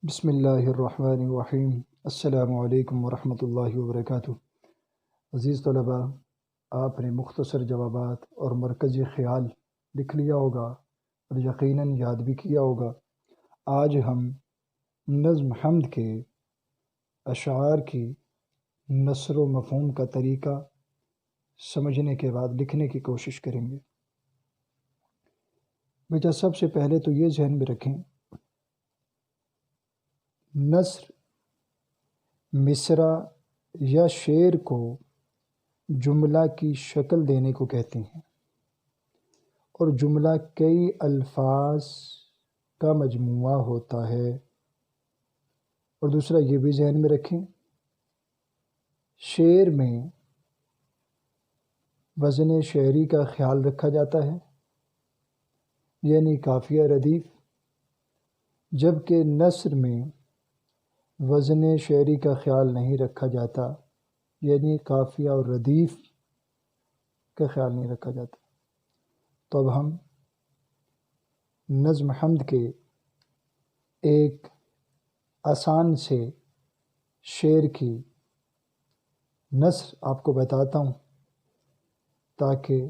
بسم اللہ الرحمن الرحیم۔ السلام علیکم ورحمۃ اللہ وبرکاتہ۔ عزیز طلباء، آپ نے مختصر جوابات اور مرکزی خیال لکھ لیا ہوگا اور یقیناً یاد بھی کیا ہوگا۔ آج ہم نظم حمد کے اشعار کی نثر و مفہوم کا طریقہ سمجھنے کے بعد لکھنے کی کوشش کریں گے۔ بیٹا، سب سے پہلے تو یہ ذہن میں رکھیں، نثر مصرع یا شعر کو جملہ کی شکل دینے کو کہتے ہیں، اور جملہ کئی الفاظ کا مجموعہ ہوتا ہے۔ اور دوسرا یہ بھی ذہن میں رکھیں، شعر میں وزن شعری کا خیال رکھا جاتا ہے، یعنی قافیہ ردیف، جبکہ نثر میں وزن شعری کا خیال نہیں رکھا جاتا، یعنی قافیہ اور ردیف کا خیال نہیں رکھا جاتا۔ تو اب ہم نظم حمد کے ایک آسان سے شعر کی نثر آپ کو بتاتا ہوں تاکہ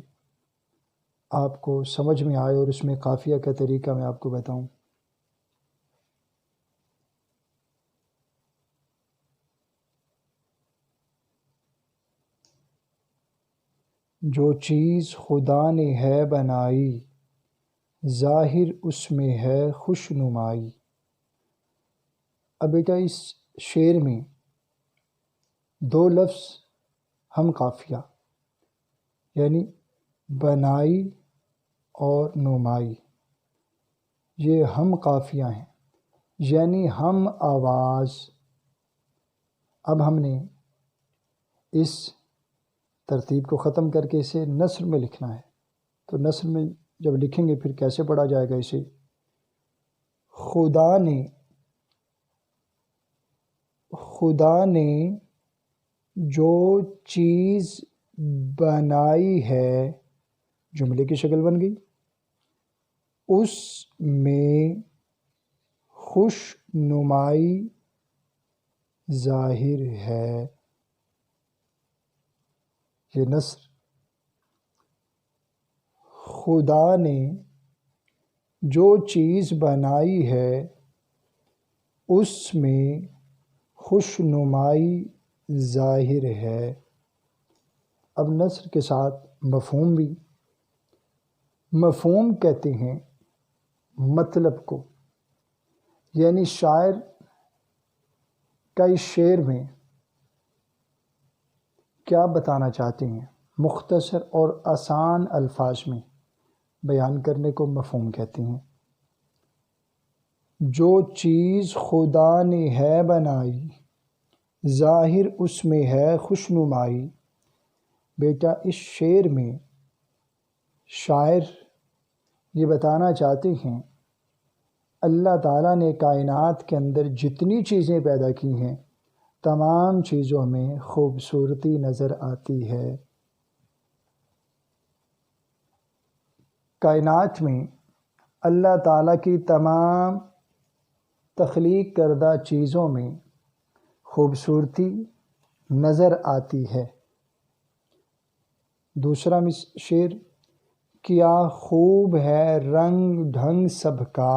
آپ کو سمجھ میں آئے، اور اس میں قافیہ کا طریقہ میں آپ کو بتاؤں۔ جو چیز خدا نے ہے بنائی، ظاہر اس میں ہے خوش نمائی۔ اب بیٹا، اس شعر میں دو لفظ ہم قافیہ، یعنی بنائی اور نمائی، یہ ہم قافیہ ہیں، یعنی ہم آواز۔ اب ہم نے اس ترتیب کو ختم کر کے اسے نثر میں لکھنا ہے۔ تو نثر میں جب لکھیں گے پھر کیسے پڑھا جائے گا اسے؟ خدا نے جو چیز بنائی ہے، جملے کی شکل بن گئی، اس میں خوش نمائی ظاہر ہے۔ یہ نثر خدا نے جو چیز بنائی ہے اس میں خوش نمائی ظاہر ہے۔ اب نثر کے ساتھ مفہوم بھی۔ مفہوم کہتے ہیں مطلب کو، یعنی شاعر کا اس شعر میں کیا بتانا چاہتے ہیں، مختصر اور آسان الفاظ میں بیان کرنے کو مفہوم کہتے ہیں۔ جو چیز خدا نے ہے بنائی، ظاہر اس میں ہے خوش نمائی۔ بیٹا، اس شعر میں شاعر یہ بتانا چاہتے ہیں اللہ تعالیٰ نے کائنات کے اندر جتنی چیزیں پیدا کی ہیں، تمام چیزوں میں خوبصورتی نظر آتی ہے۔ کائنات میں اللہ تعالیٰ کی تمام تخلیق کردہ چیزوں میں خوبصورتی نظر آتی ہے۔ دوسرا شعر، کیا خوب ہے رنگ ڈھنگ سب کا،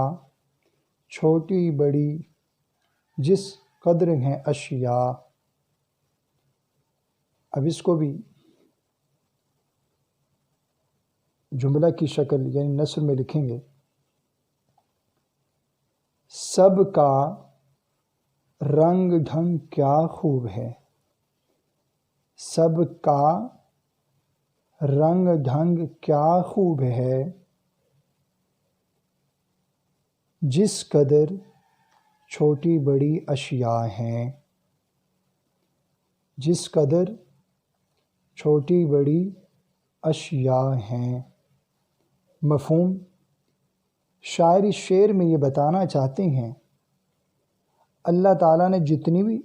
چھوٹی بڑی جس قدر ہیں اشیاء۔ اب اس کو بھی جملہ کی شکل یعنی نثر میں لکھیں گے۔ سب کا رنگ ڈھنگ کیا خوب ہے، سب کا رنگ ڈھنگ کیا خوب ہے، جس قدر چھوٹی بڑی اشیاء ہیں، جس قدر چھوٹی بڑی اشیاء ہیں۔ مفہوم، شاعر اس شعر میں یہ بتانا چاہتے ہیں اللہ تعالیٰ نے جتنی بھی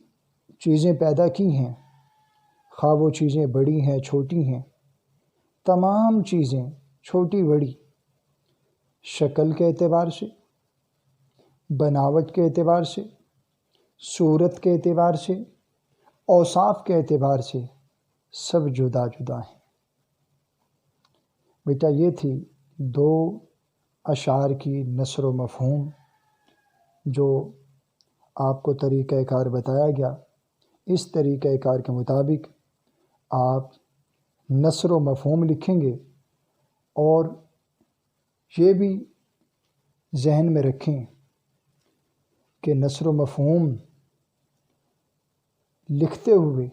چیزیں پیدا کی ہیں، خواہ وہ چیزیں بڑی ہیں چھوٹی ہیں، تمام چیزیں چھوٹی بڑی شکل کے اعتبار سے، بناوٹ کے اعتبار سے، صورت کے اعتبار سے، اوصاف کے اعتبار سے سب جدا جدا ہیں۔ بیٹا یہ تھی 2 اشعار کی نثر و مفہوم جو آپ کو طریقہ کار بتایا گیا۔ اس طریقہ کار کے مطابق آپ نثر و مفہوم لکھیں گے، اور یہ بھی ذہن میں رکھیں کہ نثر و مفہوم لکھتے ہوئے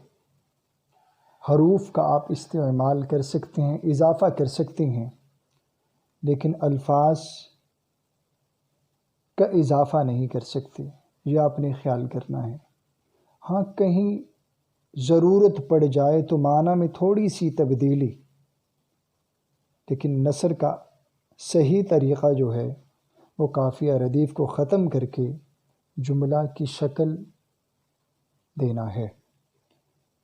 حروف کا آپ استعمال کر سکتے ہیں، اضافہ کر سکتے ہیں، لیکن الفاظ کا اضافہ نہیں کر سکتے۔ یہ آپ نے خیال کرنا ہے۔ ہاں کہیں ضرورت پڑ جائے تو معنی میں تھوڑی سی تبدیلی، لیکن نثر کا صحیح طریقہ جو ہے وہ قافیہ ردیف کو ختم کر کے جملہ کی شکل دینا ہے۔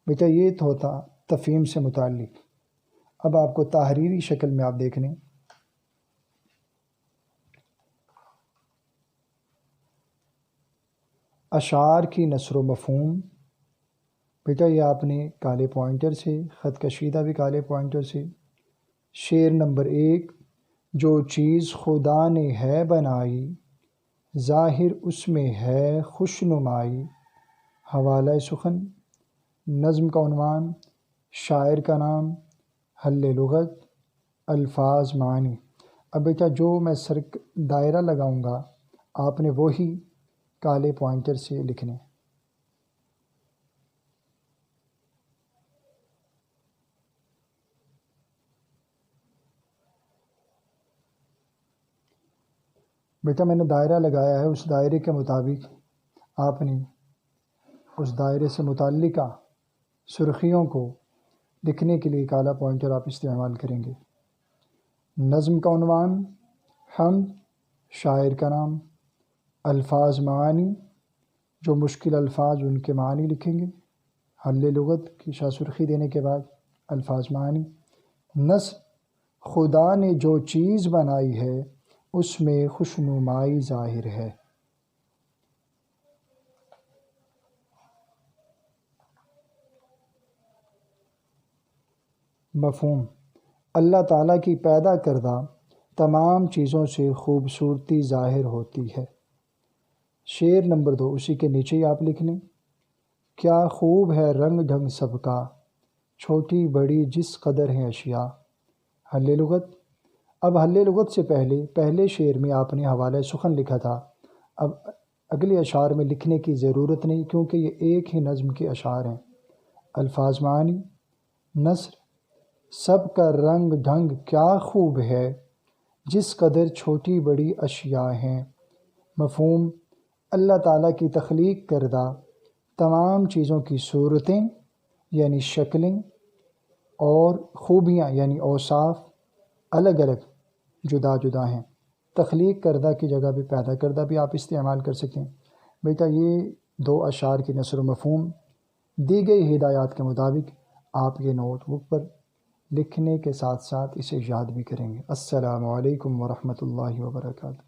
بیٹا یہ تو ہوتا تفہیم سے متعلق۔ اب آپ کو تحریری شکل میں آپ دیکھ لیں۔ اشعار کی نثر و مفہوم، بیٹا یہ آپ نے کالے پوائنٹر سے، خط کشیدہ بھی کالے پوائنٹر سے۔ شعر نمبر 1، جو چیز خدا نے ہے بنائی، ظاہر اس میں ہے خوش نمائی۔ حوالہ سخن، نظم کا عنوان، شاعر کا نام، حل لغت، الفاظ معنی۔ اب بیٹا جو میں دائرہ لگاؤں گا آپ نے وہی کالے پوائنٹر سے لکھنے۔ بیٹا میں نے دائرہ لگایا ہے، اس دائرے کے مطابق آپ نے اس دائرے سے متعلقہ سرخیوں کو لکھنے کے لیے کالا پوائنٹر آپ استعمال کریں گے۔ نظم کا عنوان، حمد، شاعر کا نام، الفاظ معانی، جو مشکل الفاظ ان کے معنی لکھیں گے۔ حل لغت کی شاہ سرخی دینے کے بعد الفاظ معانی۔ نثر، خدا نے جو چیز بنائی ہے اس میں خوشنمائی ظاہر ہے۔ مفہوم، اللہ تعالیٰ کی پیدا کردہ تمام چیزوں سے خوبصورتی ظاہر ہوتی ہے۔ شعر نمبر 2، اسی کے نیچے ہی آپ لکھ لیں۔ کیا خوب ہے رنگ ڈھنگ سب کا، چھوٹی بڑی جس قدر ہے اشیاء۔ حل لغت، اب حل لغت سے پہلے شعر میں آپ نے حوالہ سخن لکھا تھا، اب اگلے اشعار میں لکھنے کی ضرورت نہیں کیونکہ یہ ایک ہی نظم کے اشعار ہیں۔ الفاظ معانی، نثر، سب کا رنگ ڈھنگ کیا خوب ہے، جس قدر چھوٹی بڑی اشیاء ہیں۔ مفہوم، اللہ تعالیٰ کی تخلیق کردہ تمام چیزوں کی صورتیں یعنی شکلیں اور خوبیاں یعنی اوصاف الگ الگ جدا جدا ہیں۔ تخلیق کردہ کی جگہ بھی پیدا کردہ بھی آپ استعمال کر سکیں۔ بیٹا یہ 2 اشعار کی نثر و مفہوم دی گئی ہدایات کے مطابق آپ یہ نوٹ بک پر لکھنے کے ساتھ ساتھ اسے یاد بھی کریں گے۔ السلام علیکم ورحمۃ اللہ وبرکاتہ۔